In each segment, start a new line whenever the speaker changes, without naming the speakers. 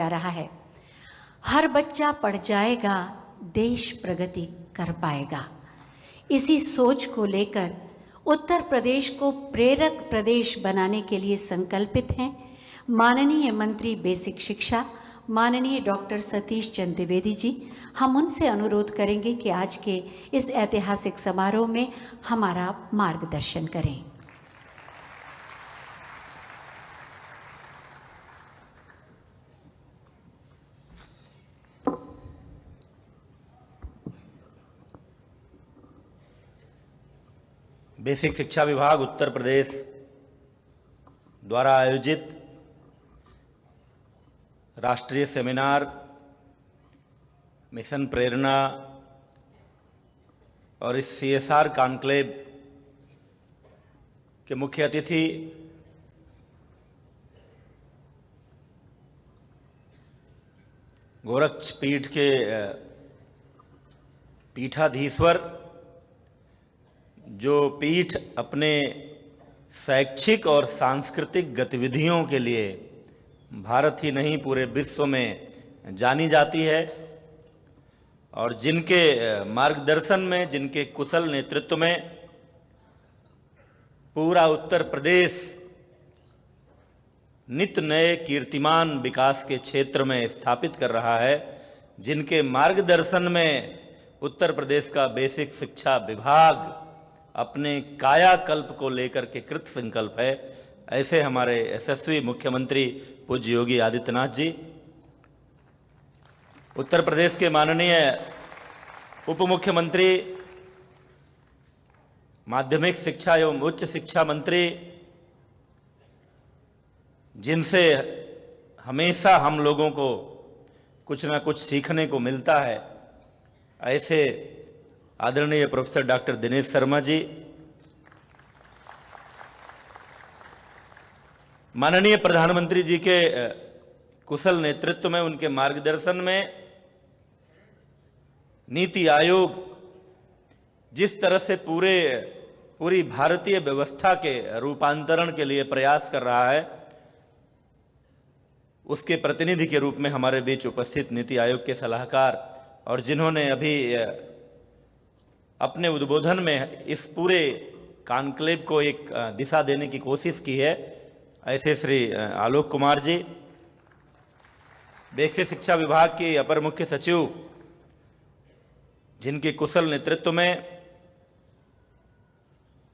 जा रहा है। हर बच्चा पढ़ जाएगा, देश प्रगति कर पाएगा। इसी सोच को लेकर उत्तर प्रदेश को प्रेरक प्रदेश बनाने के लिए संकल्पित हैं माननीय मंत्री बेसिक शिक्षा माननीय डॉक्टर सतीश चंद्र द्विवेदी जी। हम उनसे अनुरोध करेंगे कि आज के इस ऐतिहासिक समारोह में हमारा मार्गदर्शन करें।
बेसिक शिक्षा विभाग उत्तर प्रदेश द्वारा आयोजित राष्ट्रीय सेमिनार मिशन प्रेरणा और इस CSR कॉन्क्लेव के मुख्य अतिथि गोरक्षपीठ के पीठाधीश्वर, जो पीठ अपने शैक्षिक और सांस्कृतिक गतिविधियों के लिए भारत ही नहीं पूरे विश्व में जानी जाती है, और जिनके मार्गदर्शन में, जिनके कुशल नेतृत्व में पूरा उत्तर प्रदेश नित नए कीर्तिमान विकास के क्षेत्र में स्थापित कर रहा है, जिनके मार्गदर्शन में उत्तर प्रदेश का बेसिक शिक्षा विभाग अपने कायाकल्प को लेकर के कृत संकल्प है, ऐसे हमारे यशस्वी मुख्यमंत्री पूज्य योगी आदित्यनाथ जी, उत्तर प्रदेश के माननीय उप मुख्यमंत्री, माध्यमिक शिक्षा एवं उच्च शिक्षा मंत्री, जिनसे हमेशा हम लोगों को कुछ ना कुछ सीखने को मिलता है, ऐसे आदरणीय प्रोफेसर डॉक्टर दिनेश शर्मा जी, माननीय प्रधानमंत्री जी के कुशल नेतृत्व में, उनके मार्गदर्शन में नीति आयोग जिस तरह से पूरी भारतीय व्यवस्था के रूपांतरण के लिए प्रयास कर रहा है, उसके प्रतिनिधि के रूप में हमारे बीच उपस्थित नीति आयोग के सलाहकार, और जिन्होंने अभी अपने उद्बोधन में इस पूरे कॉन्क्लेव को एक दिशा देने की कोशिश की है, ऐसे श्री आलोक कुमार जी, बेसिक शिक्षा विभाग के अपर मुख्य सचिव, जिनके कुशल नेतृत्व में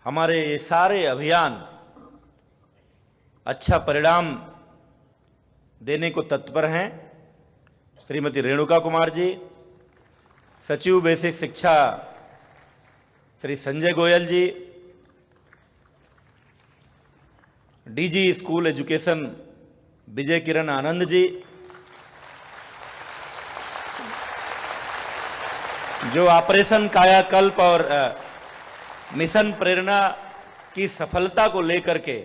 हमारे ये सारे अभियान अच्छा परिणाम देने को तत्पर हैं, श्रीमती रेणुका कुमार जी, सचिव बेसिक शिक्षा श्री संजय गोयल जी, DG school education Vijay Kiran Anand ji, जो ऑपरेशन कायाकल्प और मिशन प्रेरणा की सफलता को लेकर के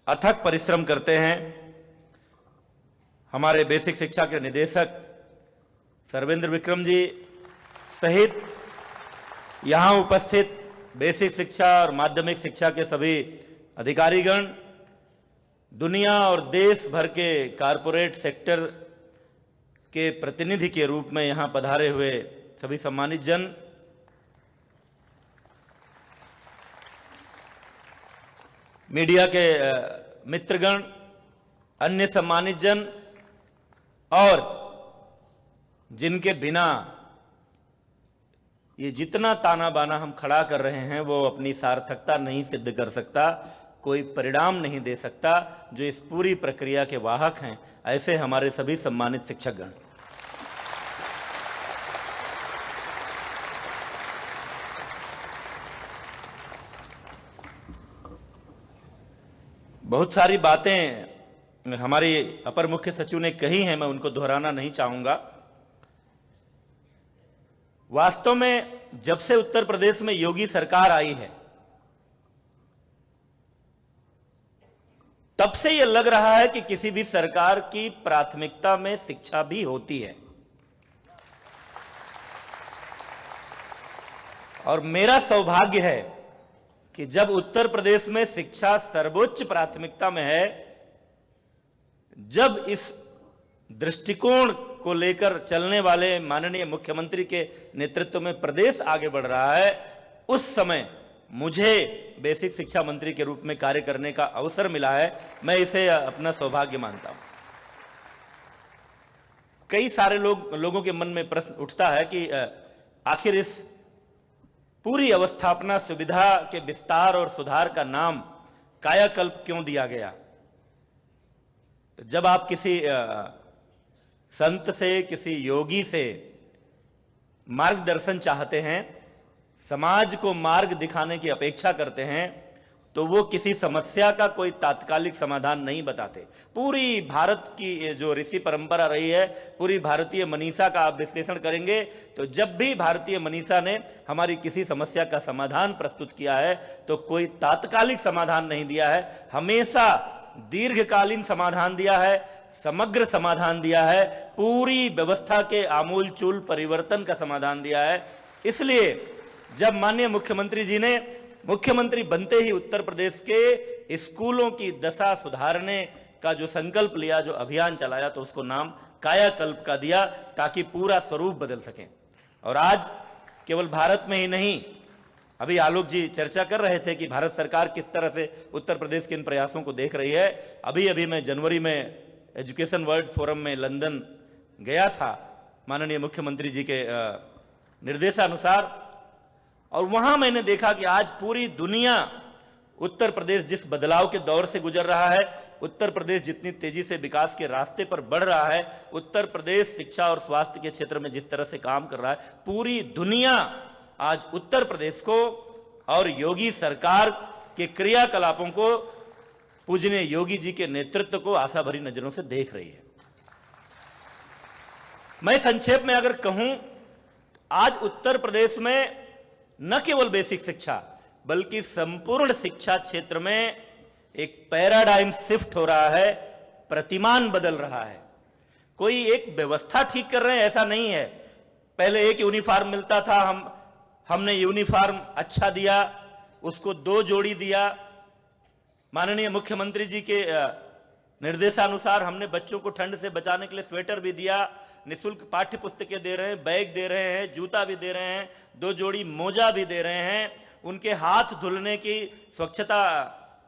अथक परिश्रम करते हैं, हमारे बेसिक शिक्षा के निदेशक सर्वेंद्र विक्रम जी सहित यहाँ उपस्थित बेसिक शिक्षा और माध्यमिक शिक्षा के सभी अधिकारीगण, दुनिया और देश भर के कारपोरेट सेक्टर के प्रतिनिधि के रूप में यहाँ पधारे हुए सभी सम्मानित जन, मीडिया के मित्रगण, अन्य सम्मानित जन, और जिनके बिना ये जितना ताना बाना हम खड़ा कर रहे हैं वो अपनी सार्थकता नहीं सिद्ध कर सकता, कोई परिणाम नहीं दे सकता, जो इस पूरी प्रक्रिया के वाहक हैं, ऐसे हमारे सभी सम्मानित शिक्षकगण। बहुत सारी बातें हमारी अपर मुख्य सचिव ने कही हैं, मैं उनको दोहराना नहीं चाहूंगा। वास्तव में जब से उत्तर प्रदेश में योगी सरकार आई है, तब से यह लग रहा है कि किसी भी सरकार की प्राथमिकता में शिक्षा भी होती है, और मेरा सौभाग्य है कि जब उत्तर प्रदेश में शिक्षा सर्वोच्च प्राथमिकता में है, जब इस दृष्टिकोण को लेकर चलने वाले माननीय मुख्यमंत्री के नेतृत्व में प्रदेश आगे बढ़ रहा है, उस समय मुझे बेसिक शिक्षा मंत्री के रूप में कार्य करने का अवसर मिला है। मैं इसे अपना सौभाग्य मानता हूं। कई सारे लोगों के मन में प्रश्न उठता है कि आखिर इस पूरी अवस्थापना सुविधा के विस्तार और सुधार का नाम कायाकल्प क्यों दिया गया। तो जब आप किसी संत से, किसी योगी से मार्गदर्शन चाहते हैं, समाज को मार्ग दिखाने की अपेक्षा करते हैं, तो वो किसी समस्या का कोई तात्कालिक समाधान नहीं बताते। पूरी भारत की जो ऋषि परंपरा रही है, पूरी भारतीय मनीषा का आप विश्लेषण करेंगे तो जब भी भारतीय मनीषा ने हमारी किसी समस्या का समाधान प्रस्तुत किया है तो कोई तात्कालिक समाधान नहीं दिया है, हमेशा दीर्घकालीन समाधान दिया है, समग्र समाधान दिया है, पूरी व्यवस्था के आमूलचूल परिवर्तन का समाधान दिया है। इसलिए जब माननीय मुख्यमंत्री जी ने मुख्यमंत्री बनते ही उत्तर प्रदेश के स्कूलों की दशा सुधारने का जो संकल्प लिया, जो अभियान चलाया, तो उसको नाम कायाकल्प का दिया ताकि पूरा स्वरूप बदल सके। और आज केवल भारत में ही नहीं, अभी आलोक जी चर्चा कर रहे थे कि भारत सरकार किस तरह से उत्तर प्रदेश के इन प्रयासों को देख रही है। अभी मैं जनवरी में एजुकेशन वर्ल्ड फोरम में लंदन गया था माननीय मुख्यमंत्री जी के निर्देशानुसार, और वहां मैंने देखा कि आज पूरी दुनिया उत्तर प्रदेश जिस बदलाव के दौर से गुजर रहा है, उत्तर प्रदेश जितनी तेजी से विकास के रास्ते पर बढ़ रहा है, उत्तर प्रदेश शिक्षा और स्वास्थ्य के क्षेत्र में जिस तरह से काम कर रहा है, पूरी दुनिया आज उत्तर प्रदेश को और योगी सरकार के क्रियाकलापों को, पूजनीय योगी जी के नेतृत्व को आशा भरी नजरों से देख रही है। मैं संक्षेप में अगर कहूं, आज उत्तर प्रदेश में न केवल बेसिक शिक्षा बल्कि संपूर्ण शिक्षा क्षेत्र में एक पैराडाइम शिफ्ट हो रहा है, प्रतिमान बदल रहा है। कोई एक व्यवस्था ठीक कर रहे हैं ऐसा नहीं है। पहले एक यूनिफॉर्म मिलता था, हमने यूनिफॉर्म अच्छा दिया, उसको 2 जोड़ी दिया। माननीय मुख्यमंत्री जी के निर्देशानुसार हमने बच्चों को ठंड से बचाने के लिए स्वेटर भी दिया, निःशुल्क पाठ्य पुस्तकें दे रहे हैं, बैग दे रहे हैं, जूता भी दे रहे हैं, 2 जोड़ी मोजा भी दे रहे हैं, उनके हाथ धुलने की स्वच्छता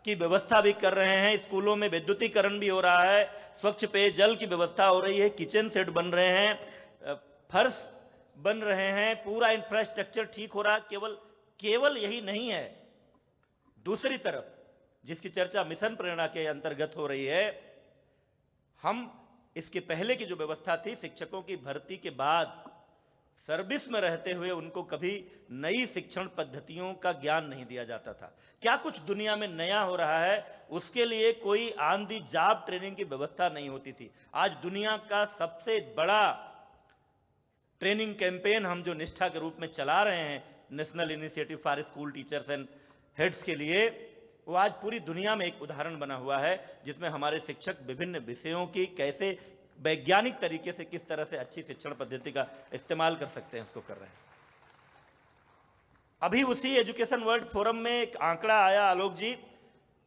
की व्यवस्था भी कर रहे हैं। स्कूलों में विद्युतीकरण भी हो रहा है, स्वच्छ पेयजल की व्यवस्था हो रही है, किचन सेट बन रहे हैं, फर्श बन रहे हैं, पूरा इंफ्रास्ट्रक्चर ठीक हो रहा है। केवल यही नहीं है, दूसरी तरफ जिसकी चर्चा मिशन प्रेरणा के अंतर्गत हो रही है, हम इसके पहले की जो व्यवस्था थी, शिक्षकों की भर्ती के बाद सर्विस में रहते हुए उनको कभी नई शिक्षण पद्धतियों का ज्ञान नहीं दिया जाता था। क्या कुछ दुनिया में नया हो रहा है, उसके लिए कोई ऑन दी जॉब ट्रेनिंग की व्यवस्था नहीं होती थी। आज दुनिया का सबसे बड़ा ट्रेनिंग कैंपेन हम जो निष्ठा के रूप में चला रहे हैं, national initiative for school teachers and heads के लिए, वो आज पूरी दुनिया में एक उदाहरण बना हुआ है, जिसमें हमारे शिक्षक विभिन्न विषयों की कैसे वैज्ञानिक तरीके से किस तरह से अच्छी शिक्षण पद्धति का इस्तेमाल कर सकते हैं, उसको कर रहे हैं। अभी उसी एजुकेशन वर्ल्ड फोरम में एक आंकड़ा आया आलोक जी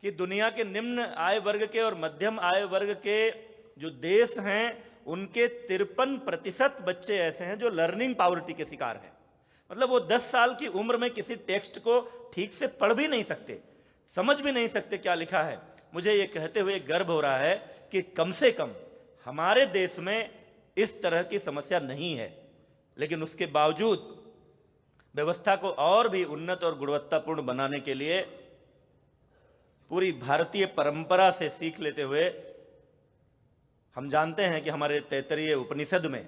कि दुनिया के निम्न आय वर्ग के और मध्यम आय वर्ग के जो देश हैं, उनके 53% बच्चे ऐसे हैं जो लर्निंग पॉवर्टी के शिकार हैं। मतलब वो 10 साल की उम्र में किसी टेक्स्ट को ठीक से पढ़ भी नहीं सकते, समझ भी नहीं सकते क्या लिखा है। मुझे ये कहते हुए गर्व हो रहा है कि कम से कम हमारे देश में इस तरह की समस्या नहीं है, लेकिन उसके बावजूद व्यवस्था को और भी उन्नत और गुणवत्तापूर्ण बनाने के लिए पूरी भारतीय परंपरा से सीख लेते हुए, हम जानते हैं कि हमारे तैत्तरीय उपनिषद में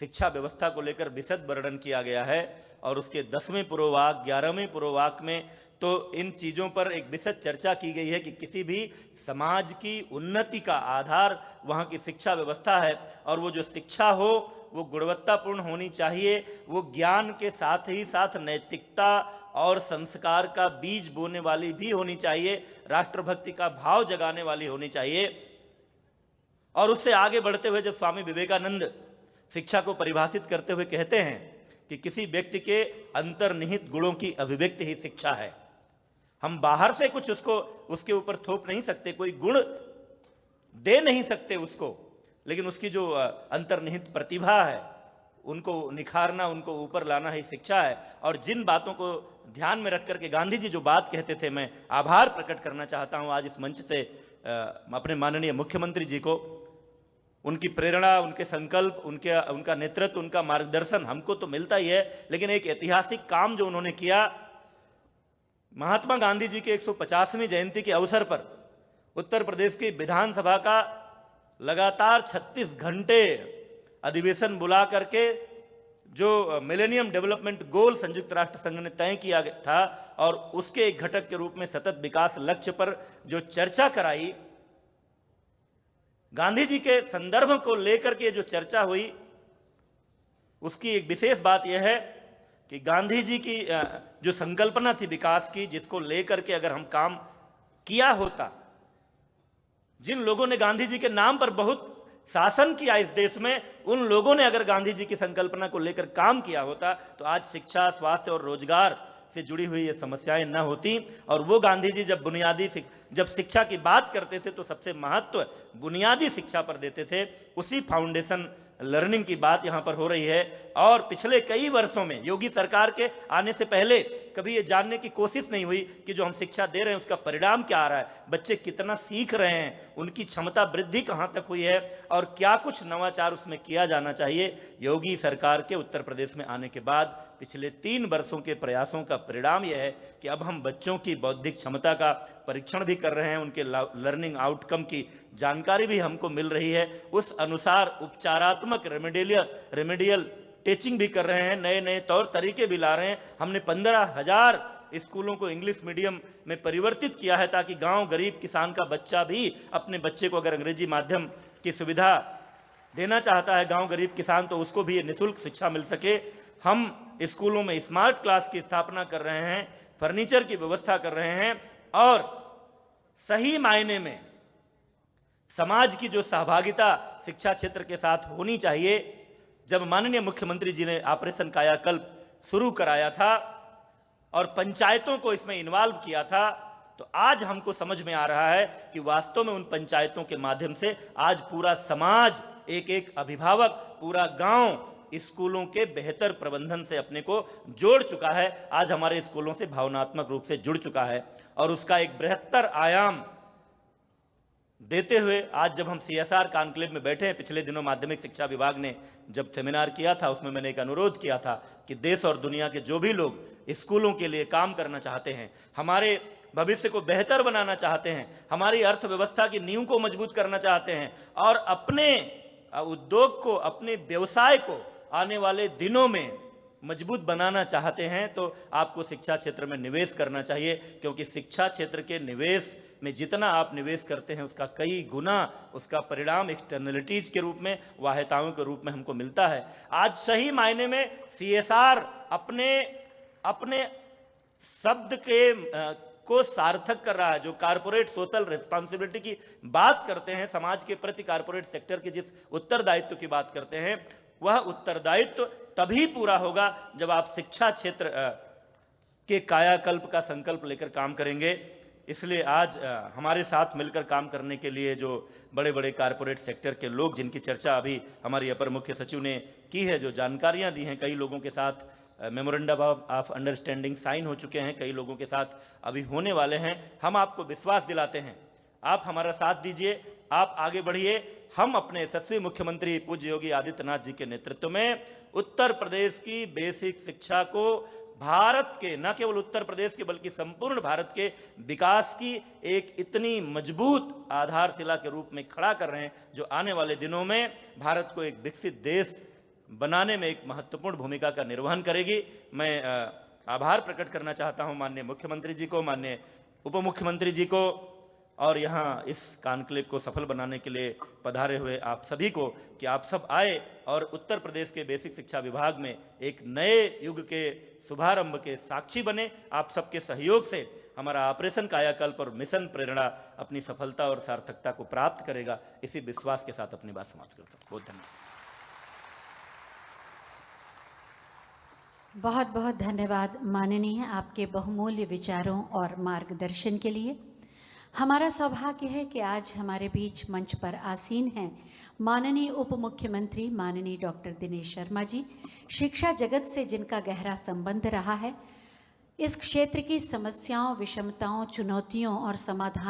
शिक्षा व्यवस्था को लेकर विशद वर्णन किया गया है, और उसके 10वें पूर्ववाक 11वें पूर्ववाक में तो इन चीज़ों पर एक विशद चर्चा की गई है कि किसी भी समाज की उन्नति का आधार वहाँ की शिक्षा व्यवस्था है, और वो जो शिक्षा हो वो गुणवत्तापूर्ण होनी चाहिए, वो ज्ञान के साथ ही साथ नैतिकता और संस्कार का बीज बोने वाली भी होनी चाहिए, राष्ट्रभक्ति का भाव जगाने वाली होनी चाहिए। और उससे आगे बढ़ते हुए जब स्वामी विवेकानंद शिक्षा को परिभाषित करते हुए कहते हैं कि किसी व्यक्ति के अंतर्निहित गुणों की अभिव्यक्ति ही शिक्षा है, हम बाहर से कुछ उसके ऊपर थोप नहीं सकते, कोई गुण दे नहीं सकते उसको, लेकिन उसकी जो अंतर्निहित प्रतिभा है उनको निखारना, उनको ऊपर लाना ही शिक्षा है। और जिन बातों को ध्यान में रख करके गांधी जी जो बात कहते थे, मैं आभार प्रकट करना चाहता हूं आज इस मंच से अपने माननीय मुख्यमंत्री जी को। उनकी प्रेरणा, उनके संकल्प, उनका नेतृत्व, उनका मार्गदर्शन हमको तो मिलता ही है, लेकिन एक ऐतिहासिक काम जो उन्होंने किया, महात्मा गांधी जी के 150वीं जयंती के अवसर पर उत्तर प्रदेश की विधानसभा का लगातार 36 घंटे अधिवेशन बुला करके जो मिलेनियम डेवलपमेंट गोल संयुक्त राष्ट्र संघ ने तय किया था और उसके एक घटक के रूप में सतत विकास लक्ष्य पर जो चर्चा कराई, गांधी जी के संदर्भ को लेकर के जो चर्चा हुई, उसकी एक विशेष बात यह है कि गांधी जी की जो संकल्पना थी विकास की, जिसको लेकर के अगर हम काम किया होता, जिन लोगों ने गांधी जी के नाम पर बहुत शासन किया इस देश में, उन लोगों ने अगर गांधी जी की संकल्पना को लेकर काम किया होता तो आज शिक्षा, स्वास्थ्य और रोजगार से जुड़ी हुई ये समस्याएं न होती। और वो गांधी जी जब शिक्षा की बात करते थे तो सबसे महत्व बुनियादी शिक्षा पर देते थे। उसी फाउंडेशन लर्निंग की बात यहां पर हो रही है। और पिछले कई वर्षों में योगी सरकार के आने से पहले कभी ये जानने की कोशिश नहीं हुई कि जो हम शिक्षा दे रहे हैं उसका परिणाम क्या आ रहा है, बच्चे कितना सीख रहे हैं, उनकी क्षमता वृद्धि कहां तक हुई है और क्या कुछ नवाचार उसमें किया जाना चाहिए। योगी सरकार के उत्तर प्रदेश में आने के बाद पिछले 3 वर्षों के प्रयासों का परिणाम यह है कि अब हम बच्चों की बौद्धिक क्षमता का परीक्षण भी कर रहे हैं, उनके लर्निंग आउटकम की जानकारी भी हमको मिल रही है। उस अनुसार उपचारात्मक रेमेडियल टीचिंग भी कर रहे हैं, नए नए तौर तरीके भी ला रहे हैं। हमने 15,000 स्कूलों को इंग्लिश मीडियम में परिवर्तित किया है ताकि गांव गरीब किसान का बच्चा भी अपने बच्चे को अगर अंग्रेजी माध्यम की सुविधा देना चाहता है, गांव गरीब किसान, तो उसको भी निःशुल्क शिक्षा मिल सके। हम स्कूलों में स्मार्ट क्लास की स्थापना कर रहे हैं, फर्नीचर की व्यवस्था कर रहे हैं और सही मायने में समाज की जो सहभागिता शिक्षा क्षेत्र के साथ होनी चाहिए, जब माननीय मुख्यमंत्री जी ने ऑपरेशन कायाकल्प शुरू कराया था और पंचायतों को इसमें इन्वॉल्व किया था, तो आज हमको समझ में आ रहा है कि वास्तव में उन पंचायतों के माध्यम से आज पूरा समाज, एक एक अभिभावक, पूरा गांव स्कूलों के बेहतर प्रबंधन से अपने को जोड़ चुका है। आज हमारे स्कूलों से भावनात्मक रूप से जुड़ चुका है और उसका एक बृहत्तर आयाम देते हुए आज जब हम CSR कॉन्क्लेव में बैठे हैं, पिछले दिनों माध्यमिक शिक्षा विभाग ने जब सेमिनार किया था, उसमें मैंने एक अनुरोध किया था कि देश और दुनिया के जो भी लोग स्कूलों के लिए काम करना चाहते हैं, हमारे भविष्य को बेहतर बनाना चाहते हैं, हमारी अर्थव्यवस्था की नींव को मजबूत करना चाहते हैं और अपने उद्योग को, अपने व्यवसाय को आने वाले दिनों में मजबूत बनाना चाहते हैं, तो आपको शिक्षा क्षेत्र में निवेश करना चाहिए। क्योंकि शिक्षा क्षेत्र के निवेश में जितना आप निवेश करते हैं उसका कई गुना उसका परिणाम एक्सटर्नलिटीज के रूप में, वाह्यताओं के रूप में हमको मिलता है। आज सही मायने में CSR अपने शब्द को सार्थक कर रहा है। जो कारपोरेट सोशल रिस्पॉन्सिबिलिटी की बात करते हैं, समाज के प्रति कारपोरेट सेक्टर के जिस उत्तरदायित्व की बात करते हैं, वह उत्तरदायित्व तभी पूरा होगा जब आप शिक्षा क्षेत्र के कायाकल्प का संकल्प लेकर काम करेंगे। इसलिए आज हमारे साथ मिलकर काम करने के लिए जो बड़े बड़े कारपोरेट सेक्टर के लोग, जिनकी चर्चा अभी हमारी अपर मुख्य सचिव ने की है, जो जानकारियां दी हैं, कई लोगों के साथ मेमोरेंडम ऑफ अंडरस्टैंडिंग साइन हो चुके हैं, कई लोगों के साथ अभी होने वाले हैं। हम आपको विश्वास दिलाते हैं, आप हमारा साथ दीजिए, आप आगे बढ़िए। हम अपने यशस्वी मुख्यमंत्री पूज्य योगी आदित्यनाथ जी के नेतृत्व में उत्तर प्रदेश की बेसिक शिक्षा को भारत के, न केवल उत्तर प्रदेश के बल्कि संपूर्ण भारत के विकास की एक इतनी मजबूत आधारशिला के रूप में खड़ा कर रहे हैं, जो आने वाले दिनों में भारत को एक विकसित देश बनाने में एक महत्वपूर्ण भूमिका का निर्वहन करेगी। मैं आभार प्रकट करना चाहता हूं माननीय मुख्यमंत्री जी को, माननीय उप मुख्यमंत्री जी को और यहाँ इस कॉन्क्लेव को सफल बनाने के लिए पधारे हुए आप सभी को, कि आप सब आए और उत्तर प्रदेश के बेसिक शिक्षा विभाग में एक नए युग के शुभारंभ के साक्षी बने। आप सबके सहयोग से हमारा ऑपरेशन कायाकल्प और मिशन प्रेरणा अपनी सफलता और सार्थकता को प्राप्त करेगा। इसी विश्वास के साथ अपनी बात समाप्त करता हूँ। बहुत धन्यवाद।
बहुत बहुत धन्यवाद माननीय, आपके बहुमूल्य विचारों और मार्गदर्शन के लिए। हमारा सौभाग्य है कि आज हमारे बीच मंच पर आसीन हैं माननीय उप मुख्यमंत्री माननीय डॉक्टर दिनेश शर्मा जी, शिक्षा जगत से जिनका गहरा संबंध रहा है। इस क्षेत्र की समस्याओं, विषमताओं, चुनौतियों और समाधान